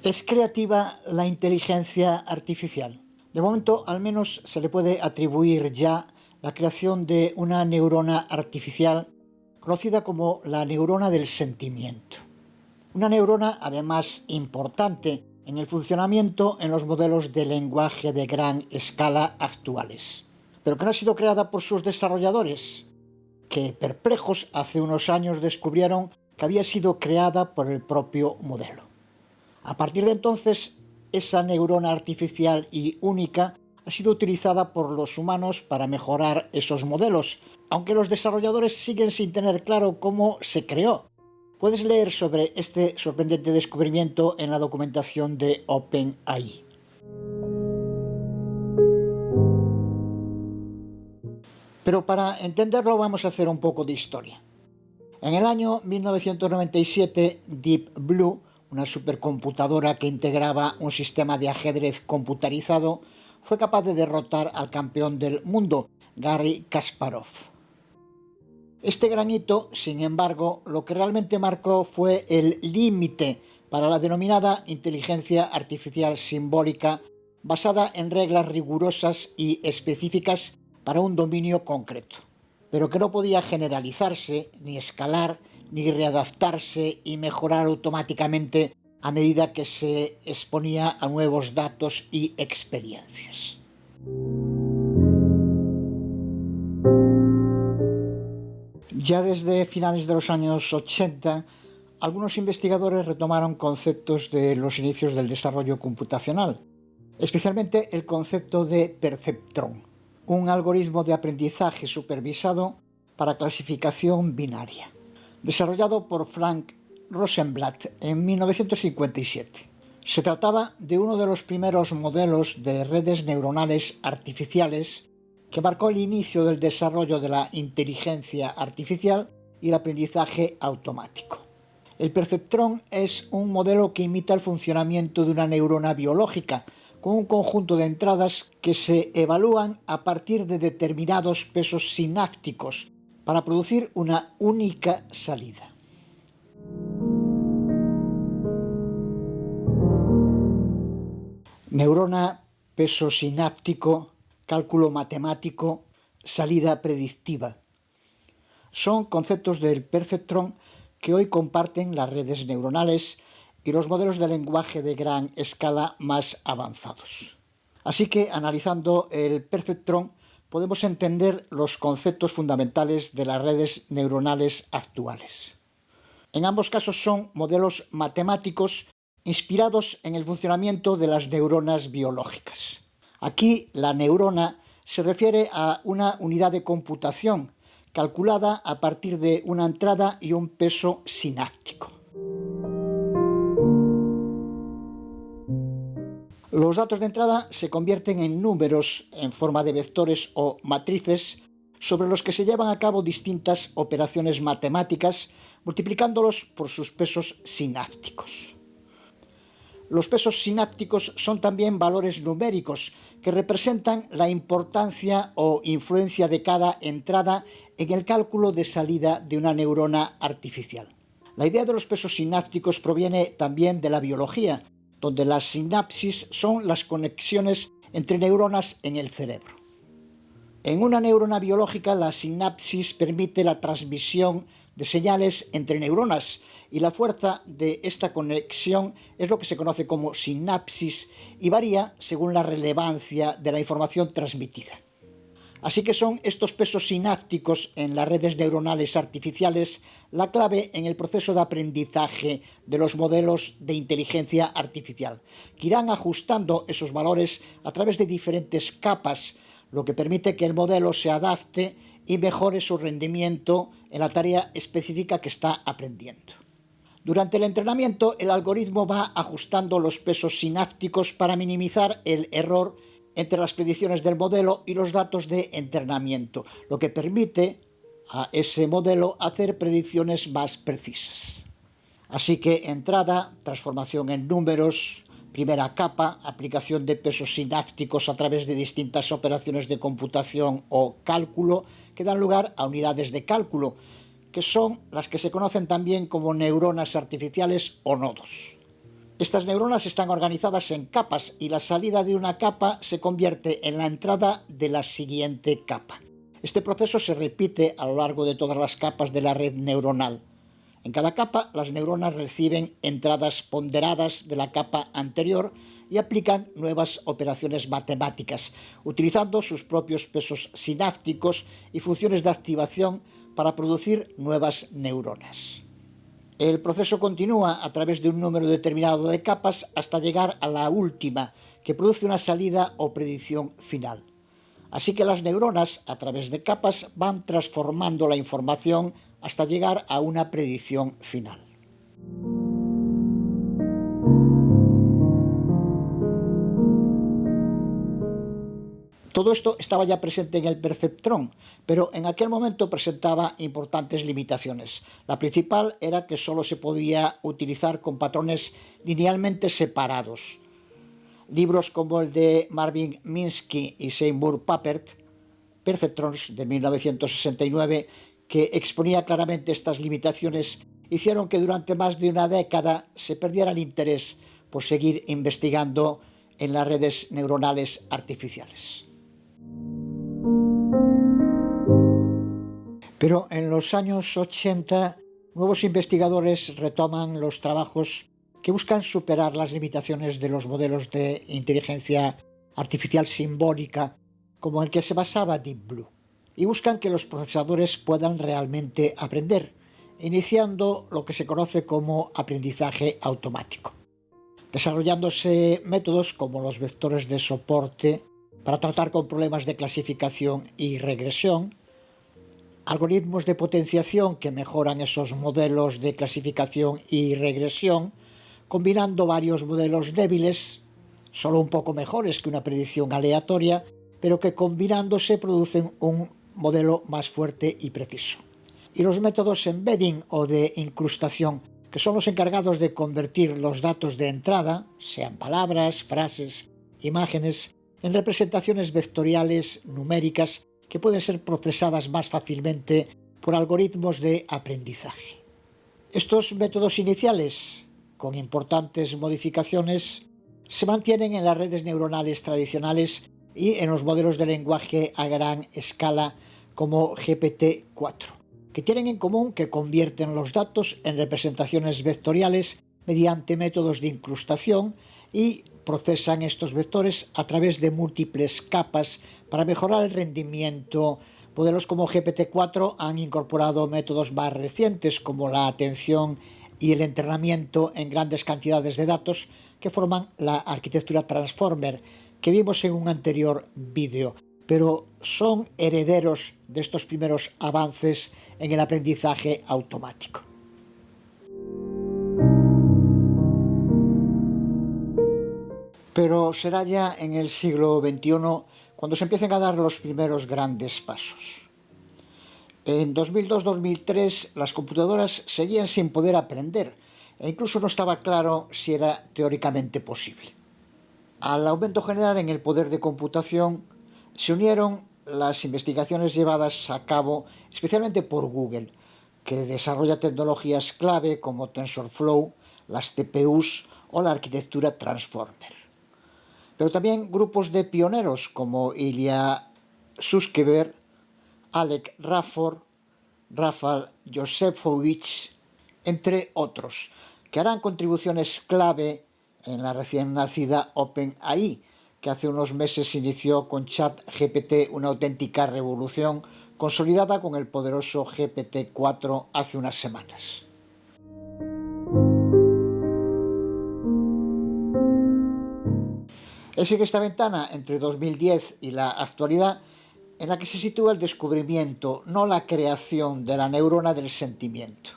¿Es creativa la inteligencia artificial? De momento, al menos se le puede atribuir ya la creación de una neurona artificial conocida como la neurona del sentimiento. Una neurona, además, importante en el funcionamiento en los modelos de lenguaje de gran escala actuales, pero que no ha sido creada por sus desarrolladores, que perplejos hace unos años descubrieron que había sido creada por el propio modelo. A partir de entonces, esa neurona artificial y única ha sido utilizada por los humanos para mejorar esos modelos, aunque los desarrolladores siguen sin tener claro cómo se creó. Puedes leer sobre este sorprendente descubrimiento en la documentación de OpenAI. Pero para entenderlo vamos a hacer un poco de historia. En el año 1997, Deep Blue, una supercomputadora que integraba un sistema de ajedrez computarizado, fue capaz de derrotar al campeón del mundo, Garry Kasparov. Este gran hito, sin embargo, lo que realmente marcó fue el límite para la denominada inteligencia artificial simbólica, basada en reglas rigurosas y específicas para un dominio concreto, pero que no podía generalizarse, ni escalar, ni readaptarse y mejorar automáticamente a medida que se exponía a nuevos datos y experiencias. Ya desde finales de los años 80, algunos investigadores retomaron conceptos de los inicios del desarrollo computacional, especialmente el concepto de perceptrón, un algoritmo de aprendizaje supervisado para clasificación binaria, desarrollado por Frank Rosenblatt en 1957. Se trataba de uno de los primeros modelos de redes neuronales artificiales que marcó el inicio del desarrollo de la inteligencia artificial y el aprendizaje automático. El perceptrón es un modelo que imita el funcionamiento de una neurona biológica, con un conjunto de entradas que se evalúan a partir de determinados pesos sinápticos para producir una única salida. Neurona, peso sináptico, cálculo matemático, salida predictiva. Son conceptos del perceptrón que hoy comparten las redes neuronales y los modelos de lenguaje de gran escala más avanzados. Así que, analizando el perceptrón, podemos entender los conceptos fundamentales de las redes neuronales actuales. En ambos casos son modelos matemáticos inspirados en el funcionamiento de las neuronas biológicas. Aquí la neurona se refiere a una unidad de computación calculada a partir de una entrada y un peso sináptico. Los datos de entrada se convierten en números en forma de vectores o matrices sobre los que se llevan a cabo distintas operaciones matemáticas multiplicándolos por sus pesos sinápticos. Los pesos sinápticos son también valores numéricos que representan la importancia o influencia de cada entrada en el cálculo de salida de una neurona artificial. La idea de los pesos sinápticos proviene también de la biología, donde las sinapsis son las conexiones entre neuronas en el cerebro. En una neurona biológica, la sinapsis permite la transmisión de señales entre neuronas y la fuerza de esta conexión es lo que se conoce como sinapsis y varía según la relevancia de la información transmitida. Así que son estos pesos sinápticos en las redes neuronales artificiales la clave en el proceso de aprendizaje de los modelos de inteligencia artificial, que irán ajustando esos valores a través de diferentes capas, lo que permite que el modelo se adapte y mejore su rendimiento en la tarea específica que está aprendiendo. Durante el entrenamiento, el algoritmo va ajustando los pesos sinápticos para minimizar el error entre las predicciones del modelo y los datos de entrenamiento, lo que permite a ese modelo hacer predicciones más precisas. Así que entrada, transformación en números, primera capa, aplicación de pesos sinápticos a través de distintas operaciones de computación o cálculo que dan lugar a unidades de cálculo, que son las que se conocen también como neuronas artificiales o nodos. Estas neuronas están organizadas en capas y la salida de una capa se convierte en la entrada de la siguiente capa. Este proceso se repite a lo largo de todas las capas de la red neuronal. En cada capa, las neuronas reciben entradas ponderadas de la capa anterior y aplican nuevas operaciones matemáticas, utilizando sus propios pesos sinápticos y funciones de activación para producir nuevas neuronas. El proceso continúa a través de un número determinado de capas hasta llegar a la última, que produce una salida o predicción final. Así que las neuronas, a través de capas, van transformando la información hasta llegar a una predicción final. Todo esto estaba ya presente en el perceptrón, pero en aquel momento presentaba importantes limitaciones. La principal era que solo se podía utilizar con patrones linealmente separados. Libros como el de Marvin Minsky y Seymour Papert, Perceptrons, de 1969, que exponía claramente estas limitaciones, hicieron que durante más de una década se perdiera el interés por seguir investigando en las redes neuronales artificiales. Pero en los años 80, nuevos investigadores retoman los trabajos que buscan superar las limitaciones de los modelos de inteligencia artificial simbólica, como el que se basaba Deep Blue, y buscan que los procesadores puedan realmente aprender, iniciando lo que se conoce como aprendizaje automático, desarrollándose métodos como los vectores de soporte para tratar con problemas de clasificación y regresión, algoritmos de potenciación que mejoran esos modelos de clasificación y regresión, combinando varios modelos débiles, solo un poco mejores que una predicción aleatoria, pero que combinándose producen un modelo más fuerte y preciso. Y los métodos embedding o de incrustación, que son los encargados de convertir los datos de entrada, sean palabras, frases, imágenes, en representaciones vectoriales numéricas que pueden ser procesadas más fácilmente por algoritmos de aprendizaje. Estos métodos iniciales, con importantes modificaciones, se mantienen en las redes neuronales tradicionales y en los modelos de lenguaje a gran escala como GPT-4, que tienen en común que convierten los datos en representaciones vectoriales mediante métodos de incrustación y procesan estos vectores a través de múltiples capas para mejorar el rendimiento. Modelos como GPT-4 han incorporado métodos más recientes como la atención y el entrenamiento en grandes cantidades de datos que forman la arquitectura Transformer que vimos en un anterior vídeo, pero son herederos de estos primeros avances en el aprendizaje automático. Pero será ya en el siglo XXI cuando se empiecen a dar los primeros grandes pasos. En 2002-2003 las computadoras seguían sin poder aprender e incluso no estaba claro si era teóricamente posible. Al aumento general en el poder de computación se unieron las investigaciones llevadas a cabo especialmente por Google, que desarrolla tecnologías clave como TensorFlow, las CPUs o la arquitectura Transformer. Pero también grupos de pioneros como Ilya Sutskever, Alec Rafford, Rafal Josefovich, entre otros, que harán contribuciones clave en la recién nacida OpenAI, que hace unos meses inició con ChatGPT una auténtica revolución, consolidada con el poderoso GPT-4 hace unas semanas. Es en esta ventana entre 2010 y la actualidad en la que se sitúa el descubrimiento, no la creación de la neurona del sentimiento.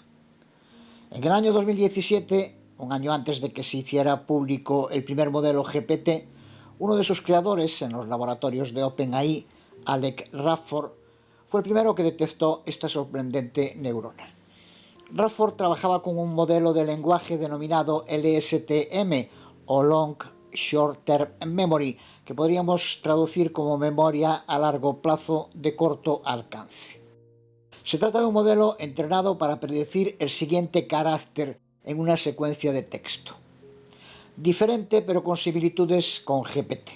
En el año 2017, un año antes de que se hiciera público el primer modelo GPT, uno de sus creadores en los laboratorios de OpenAI, Alec Rafford, fue el primero que detectó esta sorprendente neurona. Rafford trabajaba con un modelo de lenguaje denominado LSTM o Long Short Term Memory, que podríamos traducir como memoria a largo plazo de corto alcance. Se trata de un modelo entrenado para predecir el siguiente carácter en una secuencia de texto. diferente pero con similitudes con GPT.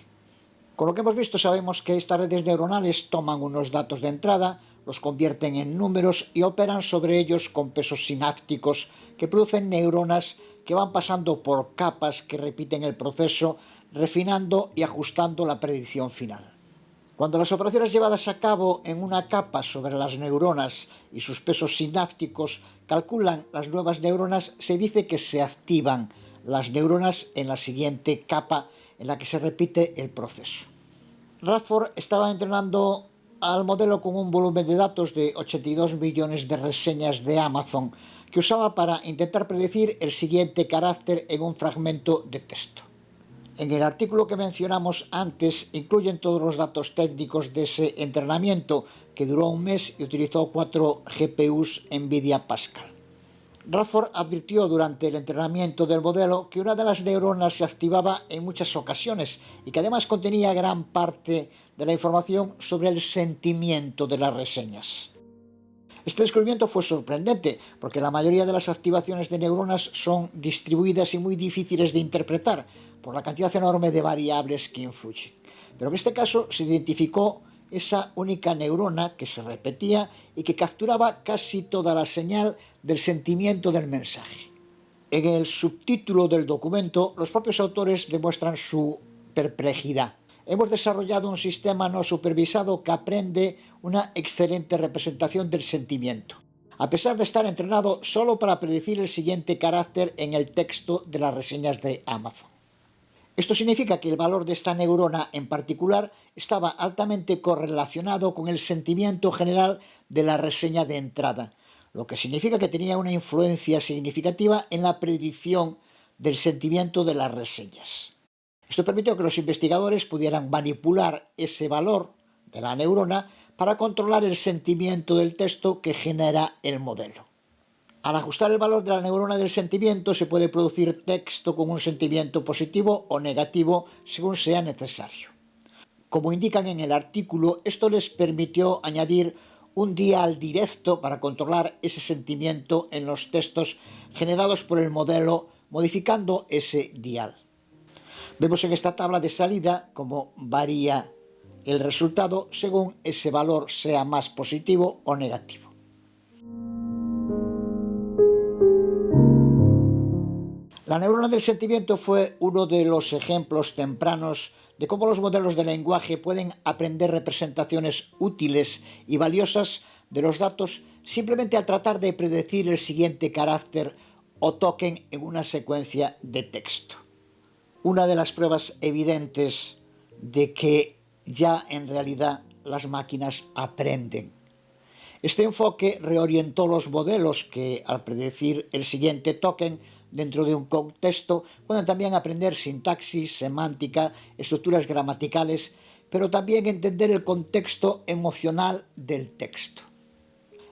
Con lo que hemos visto sabemos que estas redes neuronales toman unos datos de entrada, los convierten en números y operan sobre ellos con pesos sinápticos que producen neuronas que van pasando por capas que repiten el proceso, refinando y ajustando la predicción final. Cuando las operaciones llevadas a cabo en una capa sobre las neuronas y sus pesos sinápticos calculan las nuevas neuronas, se dice que se activan las neuronas en la siguiente capa en la que se repite el proceso. Radford estaba entrenando al modelo con un volumen de datos de 82 millones de reseñas de Amazon que usaba para intentar predecir el siguiente carácter en un fragmento de texto. En el artículo que mencionamos antes incluyen todos los datos técnicos de ese entrenamiento, que duró un mes y utilizó 4 GPUs NVIDIA Pascal. Radford advirtió durante el entrenamiento del modelo que una de las neuronas se activaba en muchas ocasiones y que además contenía gran parte de la información sobre el sentimiento de las reseñas. Este descubrimiento fue sorprendente porque la mayoría de las activaciones de neuronas son distribuidas y muy difíciles de interpretar por la cantidad enorme de variables que influyen. Pero en este caso se identificó esa única neurona que se repetía y que capturaba casi toda la señal del sentimiento del mensaje. En el subtítulo del documento, los propios autores demuestran su perplejidad. Hemos desarrollado un sistema no supervisado que aprende una excelente representación del sentimiento, a pesar de estar entrenado solo para predecir el siguiente carácter en el texto de las reseñas de Amazon. Esto significa que el valor de esta neurona en particular estaba altamente correlacionado con el sentimiento general de la reseña de entrada, lo que significa que tenía una influencia significativa en la predicción del sentimiento de las reseñas. Esto permitió que los investigadores pudieran manipular ese valor de la neurona para controlar el sentimiento del texto que genera el modelo. Al ajustar el valor de la neurona del sentimiento se puede producir texto con un sentimiento positivo o negativo según sea necesario. Como indican en el artículo, esto les permitió añadir un dial directo para controlar ese sentimiento en los textos generados por el modelo, modificando ese dial. Vemos en esta tabla de salida cómo varía el resultado según ese valor sea más positivo o negativo. La neurona del sentimiento fue uno de los ejemplos tempranos de cómo los modelos de lenguaje pueden aprender representaciones útiles y valiosas de los datos simplemente al tratar de predecir el siguiente carácter o token en una secuencia de texto. Una de las pruebas evidentes de que ya en realidad las máquinas aprenden. Este enfoque reorientó los modelos que, al predecir el siguiente token dentro de un contexto, pueden también aprender sintaxis, semántica, estructuras gramaticales, pero también entender el contexto emocional del texto.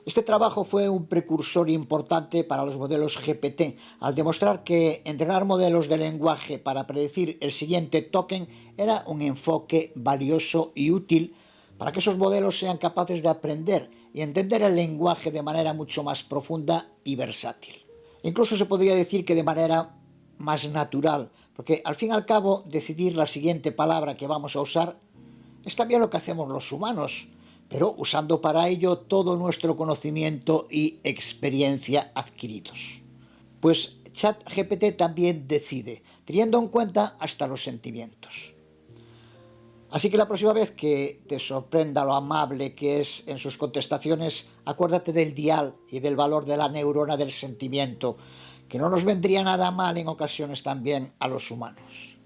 Este trabajo fue un precursor importante para los modelos GPT, al demostrar que entrenar modelos de lenguaje para predecir el siguiente token era un enfoque valioso y útil para que esos modelos sean capaces de aprender y entender el lenguaje de manera mucho más profunda y versátil. Incluso se podría decir que de manera más natural, porque al fin y al cabo decidir la siguiente palabra que vamos a usar es también lo que hacemos los humanos, pero usando para ello todo nuestro conocimiento y experiencia adquiridos. Pues ChatGPT también decide, teniendo en cuenta hasta los sentimientos. Así que la próxima vez que te sorprenda lo amable que es en sus contestaciones, acuérdate del dial y del valor de la neurona del sentimiento, que no nos vendría nada mal en ocasiones también a los humanos.